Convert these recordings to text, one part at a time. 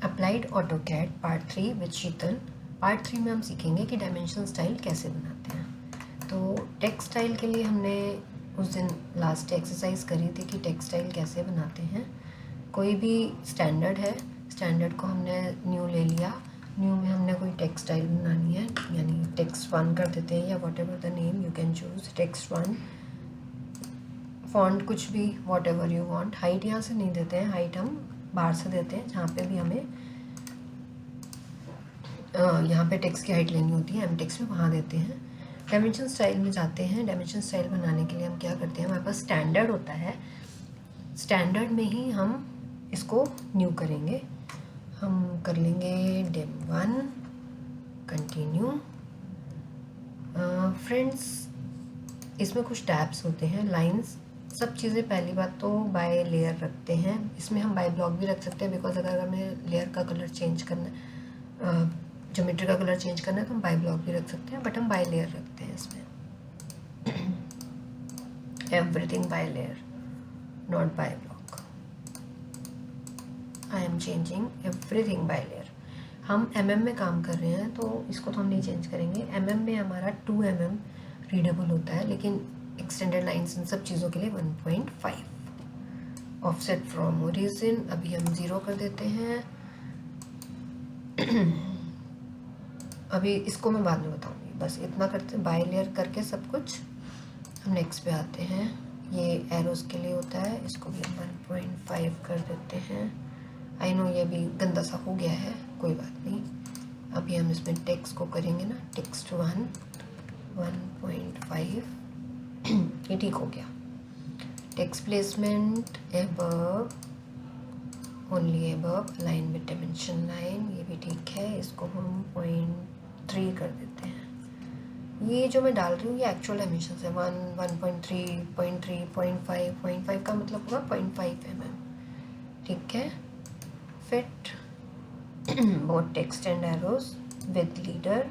Applied AutoCAD part 3 with Sheetal. Part 3 में हम सीखेंगे कि डायमेंशन स्टाइल कैसे बनाते हैं। तो टेक्स्ट स्टाइल के लिए हमने उस दिन लास्ट एक्सरसाइज करी थी कि टेक्स्ट स्टाइल कैसे बनाते हैं। कोई भी स्टैंडर्ड है, स्टैंडर्ड को हमने न्यू ले लिया, न्यू में हमने कोई टेक्स्ट स्टाइल बनानी है, यानी टेक्स्ट 1 कर देते हैं या what ever the name you can choose text 1। Font कुछ भी what ever you want. Height यहाँ से नहीं देते हैं, हाइट हम बाहर से देते हैं। जहाँ पे भी हमें यहाँ पे टेक्स्ट की हाइट लेनी होती है एम टेक्स्ट में, वहाँ देते हैं। डायमेंशन स्टाइल में जाते हैं। डायमेंशन स्टाइल बनाने के लिए हम क्या करते हैं, हमारे पास स्टैंडर्ड होता है, स्टैंडर्ड में ही हम इसको न्यू करेंगे। हम कर लेंगे डेम 1 कंटिन्यू। फ्रेंड्स, इसमें कुछ टैब्स होते हैं, लाइंस, सब चीज़ें। पहली बात तो बाय लेयर रखते हैं। इसमें हम बाय ब्लॉक भी रख सकते हैं, बिकॉज अगर हमें लेयर का कलर चेंज करना है, ज्योमेट्री का कलर चेंज करना है, तो हम बाय ब्लॉक भी रख सकते हैं, बट हम बाय लेयर रखते हैं इसमें। Everything by layer, not bye block. I am changing everything by layer. हम mm में काम कर रहे हैं तो इसको तो हम नहीं चेंज करेंगे। mm में हमारा 2 mm रीडेबल होता है, लेकिन एक्सटेंडेड लाइन्स इन सब चीज़ों के लिए 1.5। ऑफसेट फ्रॉम ओरिजिन अभी हम 0 कर देते हैं। अभी इसको मैं बाद में बताऊंगी, बस इतना करते हैं। बाय लेयर करके सब कुछ हम नेक्स्ट पे आते हैं। ये एरोस के लिए होता है, इसको भी हम 1.5 कर देते हैं। आई नो ये भी गंदा सा हो गया है, कोई बात नहीं। अभी हम इसमें टेक्स्ट को करेंगे ना, टेक्स्ट 1 1.5। ये ठीक हो गया। Text placement above, only above, align with dimension line, ये भी ठीक है। इसको हम 0.3 कर देते हैं। ये जो मैं डाल रही हूँ ये एक्चुअल डायमेंशन है, 1, 1.3, 0.3, 0.5, 0.5 का मतलब होगा 0.5 mm। ठीक है। Fit both text and arrows with leader,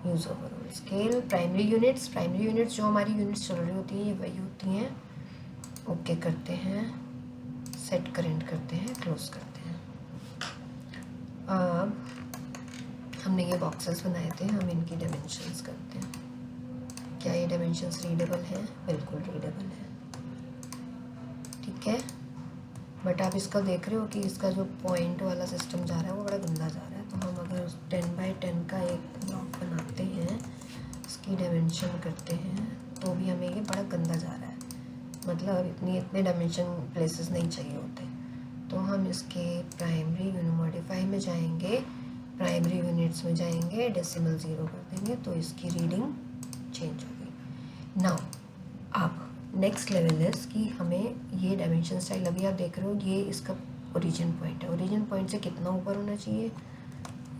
use overall scale. Primary units, primary units जो हमारी यूनिट्स चल रही होती हैं ये वही होती हैं। ओके करते हैं, सेट करेंट करते हैं, क्लोज करते हैं। अब हमने ये बॉक्सेस बनाए थे, हम इनकी डायमेंशंस करते हैं। क्या ये डायमेंशंस रीडेबल हैं? बिल्कुल रीडेबल है। ठीक है, बट आप इसका देख रहे हो कि इसका जो पॉइंट वाला सिस्टम जा रहा है वो बड़ा गंदा जा रहा है। तो हम अगर 10x10 का एक ब्लॉक बनाते हैं, इसकी डायमेंशन करते हैं, तो भी हमें ये बड़ा गंदा जा रहा है। मतलब इतने डायमेंशन प्लेसेस नहीं चाहिए होते। तो हम इसके प्राइमरी मॉडिफाई में जाएंगे, प्राइमरी यूनिट्स में जाएंगे, डेसिमल 0 कर देंगे, तो इसकी रीडिंग चेंज हो गई। नाउ अब नेक्स्ट लेवल है कि हमें ये डायमेंशन स्टाइल, अभी आप देख रहे हो ये इसका ओरिजिन पॉइंट है, ओरिजिन पॉइंट से कितना ऊपर होना चाहिए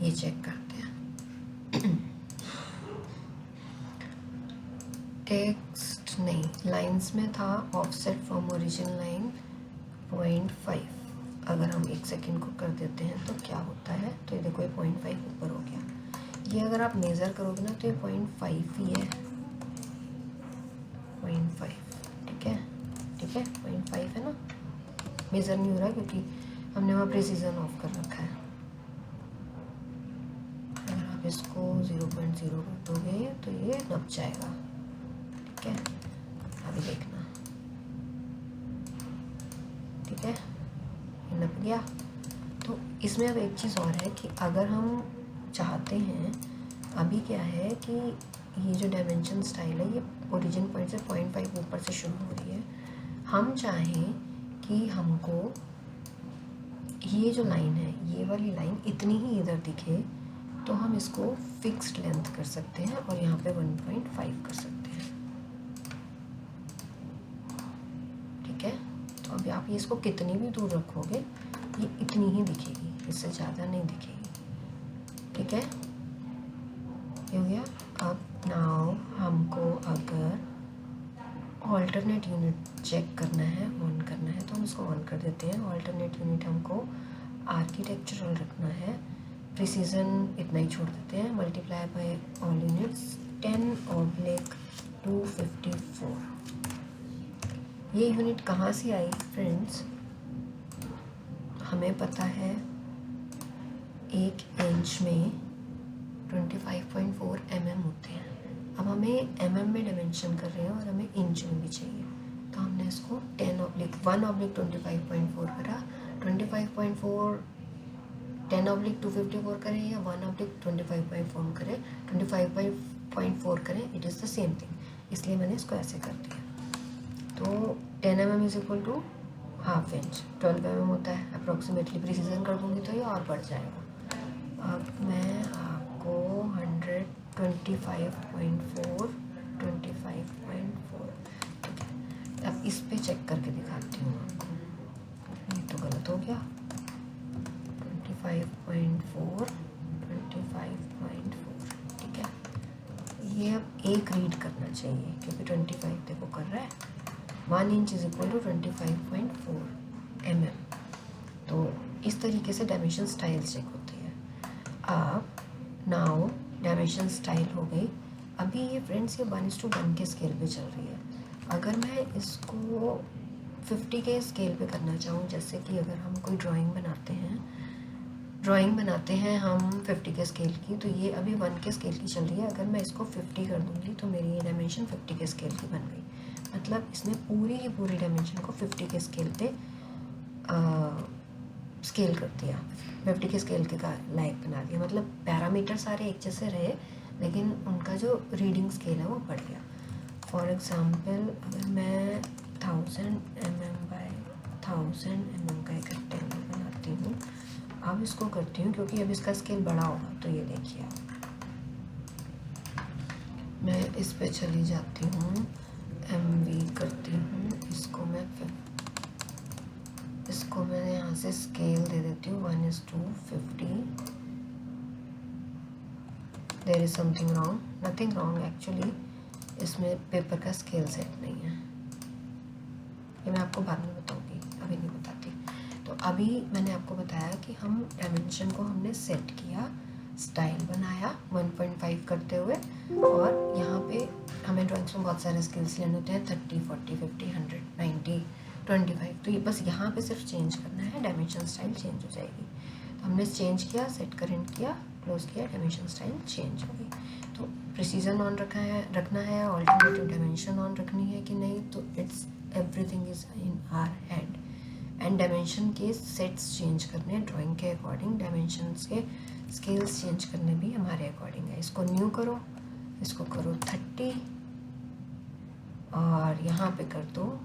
ये चेक करते हैं। टेक्स्ट नहीं, लाइंस में था ऑफसेट फ्रॉम ओरिजिन लाइन 0.5। अगर हम 1 सेकेंड को कर देते हैं तो क्या होता है, तो ये देखो ये 0.5 ऊपर हो गया। ये अगर आप मेज़र करोगे ना तो ये 0.5 ही है, 0.5। ठीक है, ठीक है, 0.5 है ना। मेज़र नहीं हो रहा क्योंकि हमने वहाँ प्रिसीजन ऑफ कर रखा है। अगर आप इसको 0.0 कर दोगे तो ये नप जाएगा। ठीक है, अभी देखना। ठीक है, ये नप गया। तो इसमें अब एक चीज़ और है कि अगर हम चाहते हैं, अभी क्या है कि ये जो डायमेंशन स्टाइल है ये ओरिजिन पॉइंट से 0.5 ऊपर से शुरू हो रही है। हम चाहें कि हमको ये जो लाइन है, ये वाली लाइन इतनी ही इधर दिखे, तो हम इसको फिक्स्ड लेंथ कर सकते हैं और यहाँ पे 1.5 कर सकते हैं। ठीक है, तो अभी आप ये इसको कितनी भी दूर रखोगे ये इतनी ही दिखेगी, इससे ज़्यादा नहीं दिखेगी। ठीक है, ये हो गया। अब नाउ हमको अगर ऑल्टरनेट यूनिट चेक करना है, ऑन करना है, तो हम इसको ऑन कर देते हैं। ऑल्टरनेट यूनिट हमको आर्किटेक्चरल रखना है, प्रिसीजन इतना ही छोड़ देते हैं। Multiply by all units 10/254। ये यूनिट कहाँ से आई फ्रेंड्स? हमें पता है 1 इंच में 25.4 mm होते हैं। अब हमें mm में डायमेंशन कर रहे हैं और हमें इंच में भी चाहिए, तो हमने इसको 10/1/25.4 करा। 25.4 10/254 करें या 1/25.4 करें, 25.4 करें, it is the same thing, इसलिए मैंने इसको ऐसे कर दिया। तो 10 mm is equal to half inch, 12 mm होता है अप्रोक्सीमेटली। प्रिसीजन कर दूँगी तो ये और बढ़ जाएगा। अब मैं आपको 125.4 ठीक है, अब इस पे चेक करके दिखाती हूँ आपको। ये तो गलत हो गया, 25.4 ठीक है। ये अब एक रीड करना चाहिए क्योंकि 25 देखो कर रहा है। 1 inch is equal to 25.4 mm। तो इस तरीके से डायमेंशन स्टाइल चेक होती है। अब नाउ डायमेंशन स्टाइल हो गई। अभी ये फ्रेंड्स ये 1:1 के स्केल पे चल रही है। अगर मैं इसको 50 के स्केल पे करना चाहूँ, जैसे कि अगर हम कोई ड्राइंग बनाते हैं हम 50 के स्केल की, तो ये अभी 1 के स्केल की चल रही है। अगर मैं इसको 50 कर दूँगी तो मेरी ये डायमेंशन 50 के स्केल की बन गई। मतलब इसने पूरी की पूरी डायमेंशन को 50 के स्केल पे स्केल कर दिया, 50 के स्केल के लायक बना दिया। मतलब पैरामीटर सारे एक जैसे रहे, लेकिन उनका जो रीडिंग स्केल है वो बढ़ गया। फॉर एग्ज़ाम्पल अगर मैं 1000 mm बाय 1000 mm का एक रेक्टेंगल बनाती हूँ, अब इसको करती हूँ क्योंकि अब इसका स्केल बड़ा होगा। तो ये देखिए आप, मैं इस पे चली जाती हूँ, MV करती हूँ, इसको मैं यहाँ से स्केल दे देती हूँ 1:50। There is something wrong, nothing wrong actually, इसमें पेपर का स्केल सेट नहीं है। ये मैं आपको बाद में बताऊँगी, अभी नहीं बताती। तो अभी मैंने आपको बताया कि हम डायमेंशन को हमने सेट किया, स्टाइल बनाया 1.5 करते हुए, और यहाँ पे हमें ड्राइंग्स में बहुत सारे स्केल्स लेने होते हैं, 30, 40, 50, 100, 90, 25। तो ये बस यहाँ पे सिर्फ चेंज करना है, डायमेंशन स्टाइल चेंज हो जाएगी। तो हमने चेंज किया, सेट करेंट किया, क्लोज किया, डायमेंशन स्टाइल चेंज हो गई। तो प्रिसीजन ऑन रखना है, ऑल्टरनेटिव डायमेंशन ऑन रखनी है कि नहीं, तो it's everything is in our hand. And dimension के सेट्स चेंज करने ड्राइंग के अकॉर्डिंग, डायमेंशंस के स्केल्स चेंज करने भी हमारे अकॉर्डिंग है। इसको न्यू करो, इसको करो 30 और यहाँ पे कर दो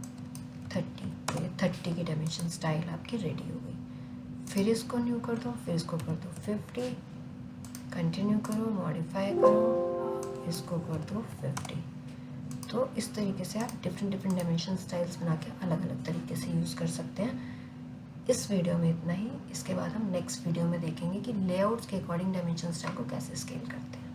30। 30 की डायमेंशन स्टाइल आपकी रेडी हो गई। फिर इसको न्यू कर दो, फिर इसको कर दो 50, कंटिन्यू करो, मॉडिफाई करो, इसको कर दो 50। तो इस तरीके से आप डिफरेंट डायमेंशन स्टाइल्स बना के अलग अलग तरीके से यूज़ कर सकते हैं। इस वीडियो में इतना ही। इसके बाद हम नेक्स्ट वीडियो में देखेंगे कि लेआउट्स के अकॉर्डिंग डायमेंशन स्टाइल को कैसे स्केल करते हैं।